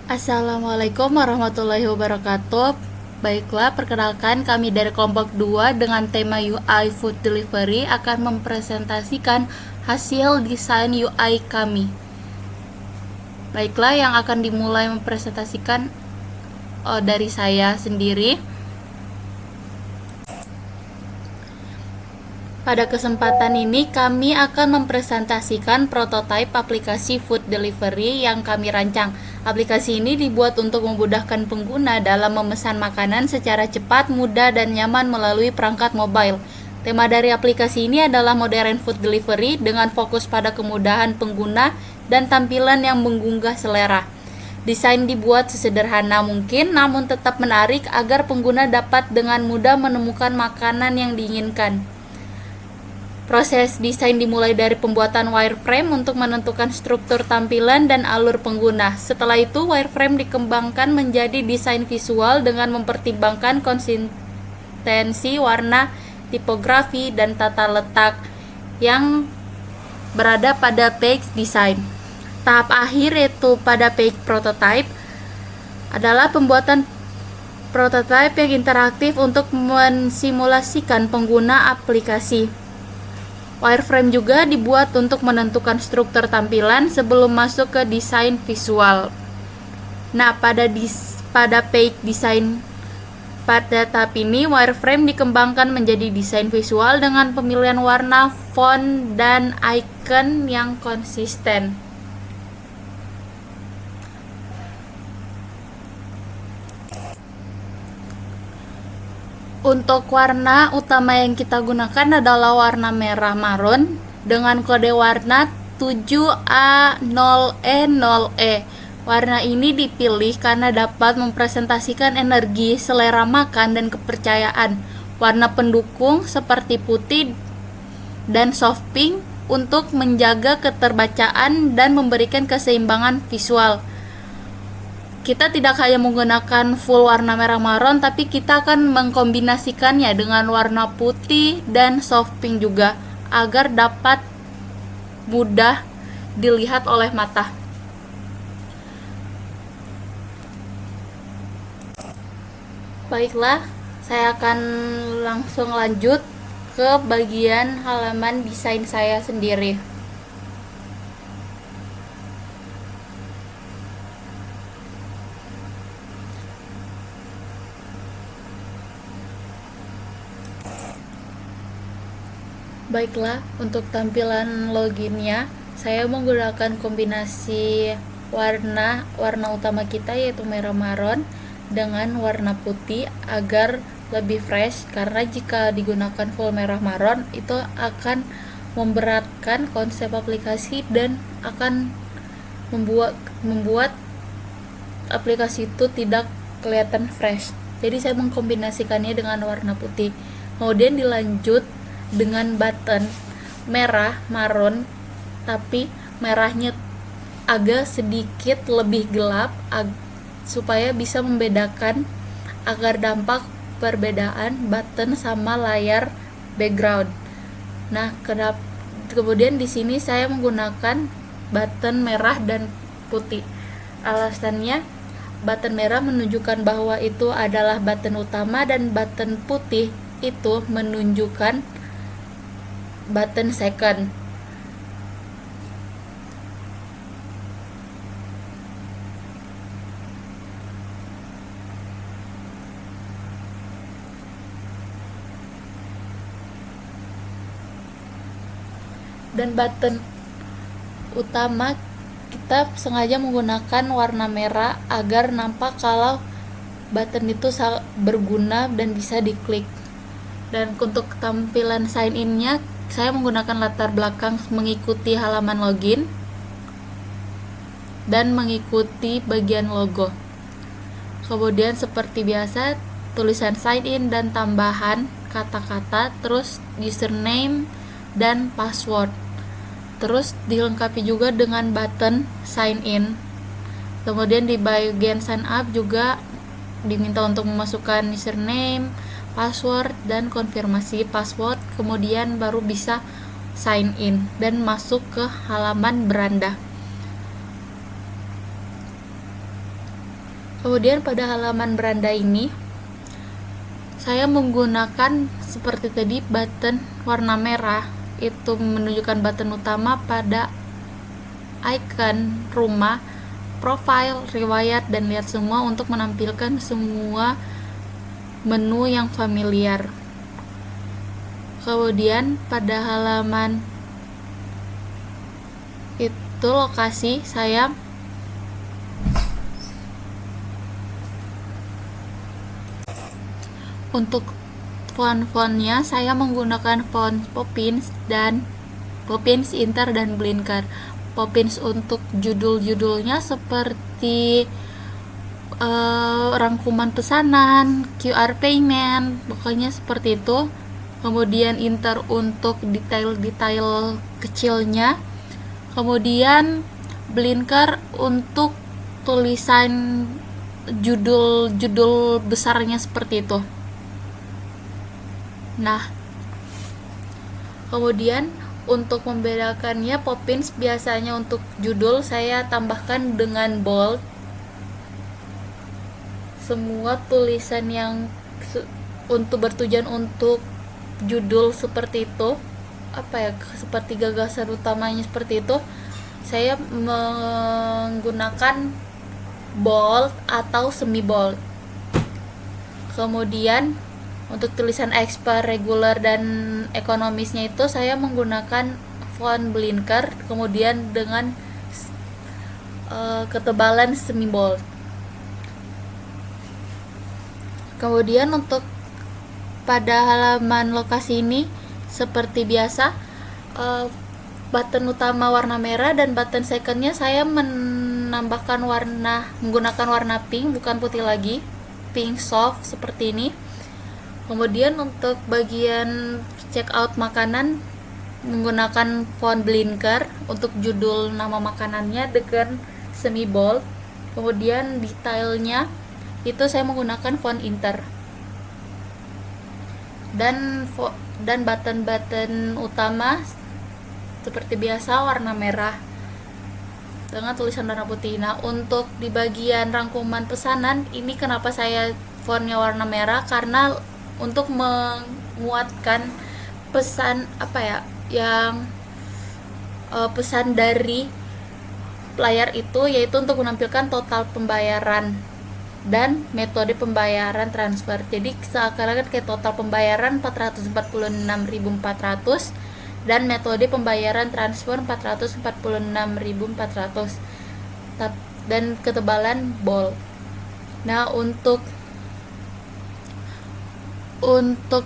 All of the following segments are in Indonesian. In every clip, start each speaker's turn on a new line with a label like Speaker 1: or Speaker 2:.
Speaker 1: Assalamualaikum warahmatullahi wabarakatuh. Baiklah, perkenalkan kami dari kelompok 2 dengan tema UI Food Delivery akan mempresentasikan hasil desain UI kami. Baiklah, yang akan dimulai mempresentasikan dari saya sendiri. Pada kesempatan ini kami akan mempresentasikan prototipe aplikasi food delivery yang kami rancang. Aplikasi ini dibuat untuk memudahkan pengguna dalam memesan makanan secara cepat, mudah, dan nyaman melalui perangkat mobile. Tema dari aplikasi ini adalah modern food delivery dengan fokus pada kemudahan pengguna dan tampilan yang menggugah selera. Desain dibuat sesederhana mungkin namun tetap menarik agar pengguna dapat dengan mudah menemukan makanan yang diinginkan. Proses desain dimulai dari pembuatan wireframe untuk menentukan struktur tampilan dan alur pengguna. Setelah itu, wireframe dikembangkan menjadi desain visual dengan mempertimbangkan konsistensi warna, tipografi, dan tata letak yang berada pada page design. Tahap akhir yaitu pada page prototype adalah pembuatan prototype yang interaktif untuk mensimulasikan pengguna aplikasi. Wireframe juga dibuat untuk menentukan struktur tampilan sebelum masuk ke desain visual. Nah, pada page design pada tahap ini, wireframe dikembangkan menjadi desain visual dengan pemilihan warna, font, dan icon yang konsisten. Untuk warna utama yang kita gunakan adalah warna merah marun dengan kode warna 7A0E0E. Warna ini dipilih karena dapat mempresentasikan energi, selera makan, dan kepercayaan. Warna pendukung seperti putih dan soft pink untuk menjaga keterbacaan dan memberikan keseimbangan visual. Kita tidak hanya menggunakan full warna merah marun, tapi kita akan mengkombinasikannya dengan warna putih dan soft pink juga, agar dapat mudah dilihat oleh mata. Baiklah, saya akan langsung lanjut ke bagian halaman desain saya sendiri. Baiklah, untuk tampilan loginnya, saya menggunakan kombinasi warna utama kita yaitu merah marun dengan warna putih agar lebih fresh, karena jika digunakan full merah marun itu akan memberatkan konsep aplikasi dan akan membuat aplikasi itu tidak kelihatan fresh. Jadi saya mengkombinasikannya dengan warna putih. Kemudian dilanjut dengan button merah marun, tapi merahnya agak sedikit lebih gelap supaya bisa membedakan agar dampak perbedaan button sama layar background. Nah, kemudian di sini saya menggunakan button merah dan putih. Alasannya, button merah menunjukkan bahwa itu adalah button utama dan button putih itu menunjukkan button second. Dan button utama kita sengaja menggunakan warna merah agar nampak kalau button itu berguna dan bisa diklik. Dan untuk tampilan sign in-nya, saya menggunakan latar belakang mengikuti halaman login dan mengikuti bagian logo. Kemudian seperti biasa, tulisan sign in dan tambahan kata-kata, terus username dan password. Terus dilengkapi juga dengan button sign in. Kemudian di bagian sign up juga diminta untuk memasukkan username, password, dan konfirmasi password, kemudian baru bisa sign in dan masuk ke halaman beranda. Kemudian pada halaman beranda ini saya menggunakan seperti tadi button warna merah, itu menunjukkan button utama pada icon rumah, profile, riwayat, dan lihat semua untuk menampilkan semua menu yang familiar. Kemudian pada halaman itu lokasi, saya untuk font-fontnya saya menggunakan font Poppins dan Poppins Inter dan Blinker. Poppins untuk judul-judulnya seperti rangkuman pesanan, QR payment, pokoknya seperti itu. Kemudian Inter untuk detail-detail kecilnya. Kemudian Blinker untuk tulisan judul-judul besarnya seperti itu. Nah, kemudian untuk membedakannya, Poppins biasanya untuk judul saya tambahkan dengan bold. Semua tulisan yang untuk bertujuan untuk judul seperti itu, seperti gagasan utamanya seperti itu, saya menggunakan bold atau semi bold. Kemudian untuk tulisan expert, regular, dan ekonomisnya itu saya menggunakan font Blinker, kemudian dengan ketebalan semi bold. Kemudian untuk pada halaman lokasi ini seperti biasa, button utama warna merah dan button secondnya saya menggunakan warna pink, bukan putih lagi, pink soft seperti ini. Kemudian untuk bagian checkout makanan menggunakan font Blinker untuk judul nama makanannya dengan semi bold. Kemudian detailnya itu saya menggunakan font Inter. Dan button-button utama seperti biasa warna merah dengan tulisan warna putih. Nah, untuk di bagian rangkuman pesanan ini kenapa saya fontnya warna merah, karena untuk menguatkan pesan pesan dari layar itu, yaitu untuk menampilkan total pembayaran dan metode pembayaran transfer. Jadi seakan-akan kayak total pembayaran 446.400 dan metode pembayaran transfer 446.400 dan ketebalan bold. Nah, untuk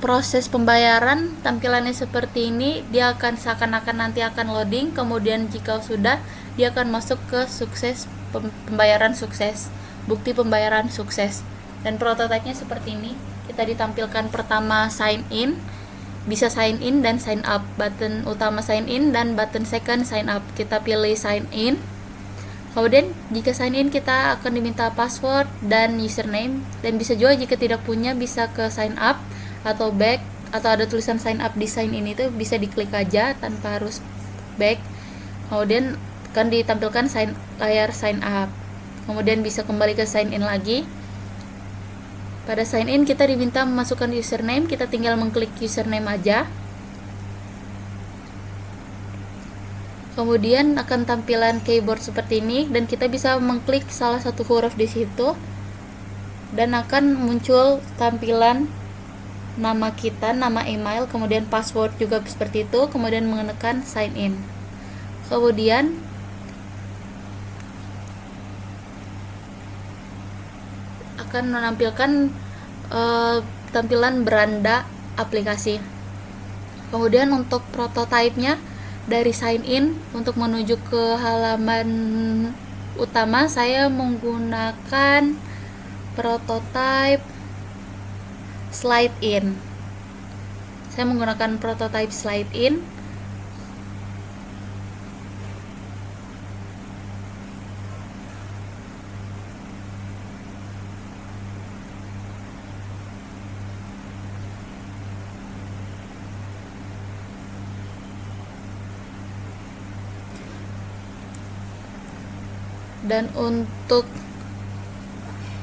Speaker 1: proses pembayaran tampilannya seperti ini, dia akan seakan-akan nanti akan loading, kemudian jika sudah dia akan masuk ke pembayaran sukses, bukti pembayaran sukses. Dan prototipenya seperti ini, kita ditampilkan pertama sign in, bisa sign in dan sign up, button utama sign in dan button second sign up. Kita pilih sign in. Kemudian jika sign in kita akan diminta password dan username, dan bisa juga jika tidak punya bisa ke sign up atau back, atau ada tulisan sign up di sign in itu bisa diklik aja tanpa harus back. Kemudian akan ditampilkan layar sign up. Kemudian bisa kembali ke sign in lagi. Pada sign in kita diminta memasukkan username, kita tinggal mengklik username aja. Kemudian akan tampilan keyboard seperti ini, dan kita bisa mengklik salah satu huruf di situ dan akan muncul tampilan nama kita, nama email, kemudian password juga seperti itu, kemudian menekan sign in. Kemudian akan menampilkan tampilan beranda aplikasi. Kemudian untuk prototipenya, dari sign in untuk menuju ke halaman utama saya menggunakan prototype slide in. Saya menggunakan prototype slide in. Dan untuk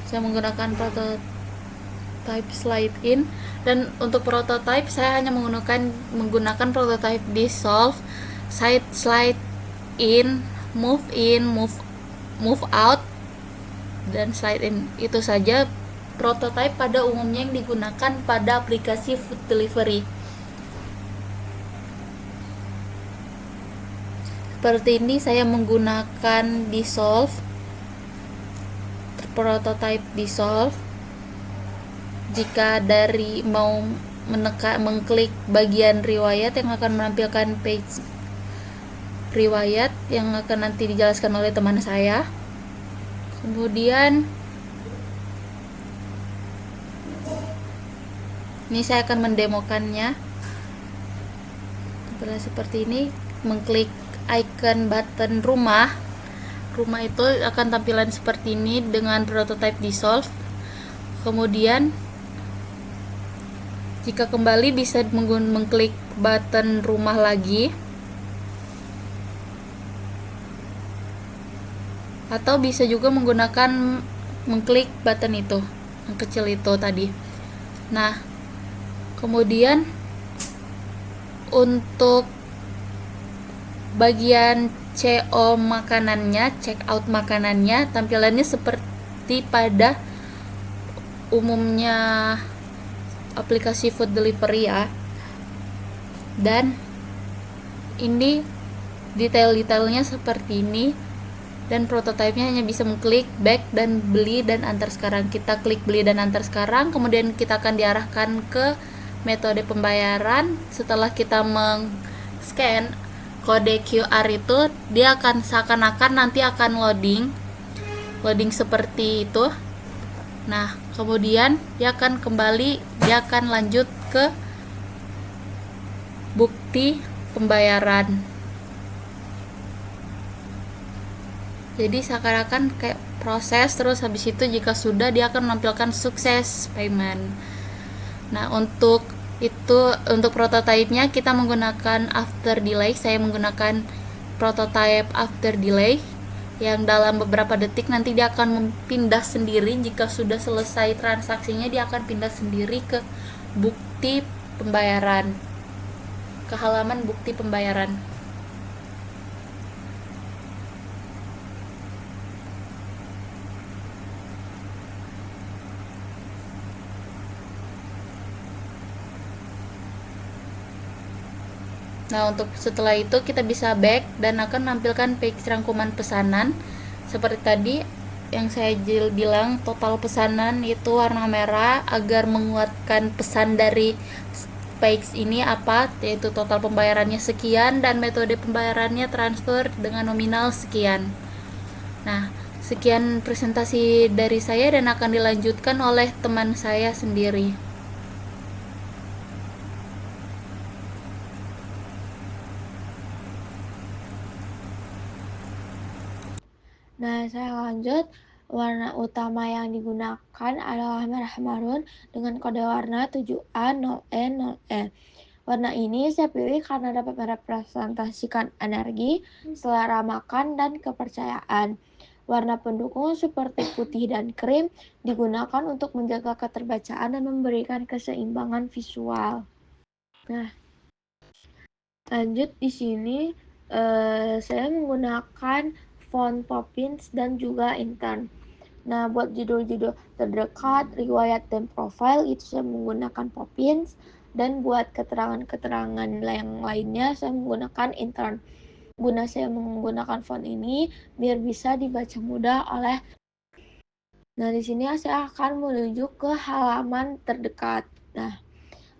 Speaker 1: Saya menggunakan prototype slide in, dan untuk prototype saya hanya menggunakan prototype dissolve, slide in, move out, dan slide in. Itu saja prototype pada umumnya yang digunakan pada aplikasi food delivery. Seperti ini saya menggunakan dissolve, prototype dissolve. Jika dari mau mengklik bagian riwayat yang akan menampilkan page riwayat yang akan nanti dijelaskan oleh teman saya. Kemudian ini saya akan mendemokannya. Tampilan seperti ini, mengklik icon button rumah itu akan tampilan seperti ini dengan prototype dissolve. Kemudian jika kembali bisa mengklik button rumah lagi, atau bisa juga menggunakan mengklik button itu yang kecil itu tadi. Nah, kemudian untuk bagian CO makanannya, check out makanannya, tampilannya seperti pada umumnya aplikasi food delivery ya. Dan ini detail-detailnya seperti ini, dan prototipenya hanya bisa mengklik back dan beli dan antar sekarang. Kita klik beli dan antar sekarang, kemudian kita akan diarahkan ke metode pembayaran. Setelah kita scan kode QR itu, dia akan seakan-akan nanti akan loading seperti itu. Nah, kemudian dia akan lanjut ke bukti pembayaran. Jadi seakan-akan kayak proses, terus habis itu jika sudah dia akan menampilkan sukses payment. Nah, untuk prototipenya kita menggunakan after delay. Saya menggunakan prototype after delay yang dalam beberapa detik nanti dia akan pindah sendiri. Jika sudah selesai transaksinya, dia akan pindah sendiri ke bukti pembayaran, ke halaman bukti pembayaran. Nah, untuk setelah itu kita bisa back dan akan menampilkan page rangkuman pesanan. Seperti tadi yang saya bilang, total pesanan itu warna merah agar menguatkan pesan dari page ini apa, yaitu total pembayarannya sekian dan metode pembayarannya transfer dengan nominal sekian. Nah, sekian presentasi dari saya dan akan dilanjutkan oleh teman saya sendiri.
Speaker 2: Nah, saya lanjut. Warna utama yang digunakan adalah merah marun dengan kode warna 7A0E0E. Warna ini saya pilih karena dapat merepresentasikan energi, selera makan, dan kepercayaan. Warna pendukung seperti putih dan krim digunakan untuk menjaga keterbacaan dan memberikan keseimbangan visual. Nah, lanjut di sini saya menggunakan font Poppins dan juga intern. Nah, buat judul-judul terdekat, riwayat, dan profile itu saya menggunakan Poppins, dan buat keterangan-keterangan yang lainnya saya menggunakan intern. Guna saya menggunakan font ini biar bisa dibaca mudah oleh. Nah, di sini saya akan menuju ke halaman terdekat.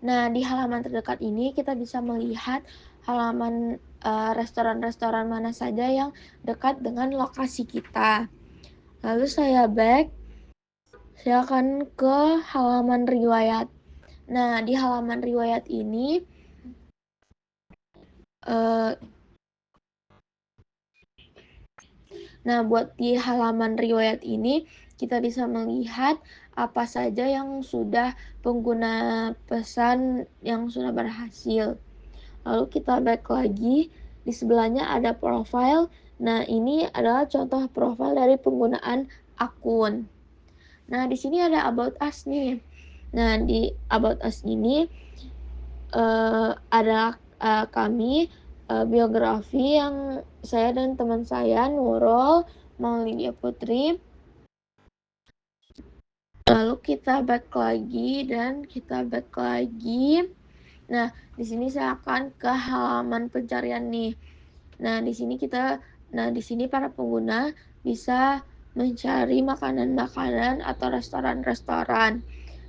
Speaker 2: Nah, di halaman terdekat ini kita bisa melihat halaman restoran-restoran mana saja yang dekat dengan lokasi kita. Lalu saya back, saya akan ke halaman riwayat. Nah, di halaman riwayat ini buat di halaman riwayat ini kita bisa melihat apa saja yang sudah pengguna pesan yang sudah berhasil. Lalu kita back lagi, di sebelahnya ada profile. Nah, ini adalah contoh profile dari penggunaan akun. Nah, di sini ada About Us nih. Nah, di About Us ini, ada, kami, biografi yang saya dan teman saya, Nurul, Maulidia Putri, lalu kita back lagi dan kita back lagi. Nah, di sini saya akan ke halaman pencarian nih. Nah, di sini para pengguna bisa mencari makanan-makanan atau restoran-restoran.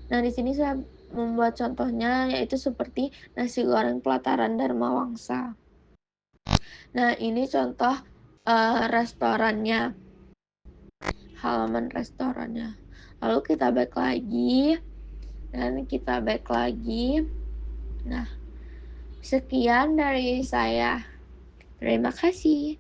Speaker 2: Nah, di sini saya membuat contohnya yaitu seperti nasi goreng pelataran Dharma Wangsa. Nah, ini contoh, restorannya, halaman restorannya. Lalu kita back lagi dan kita back lagi. Nah, sekian dari saya. Terima kasih.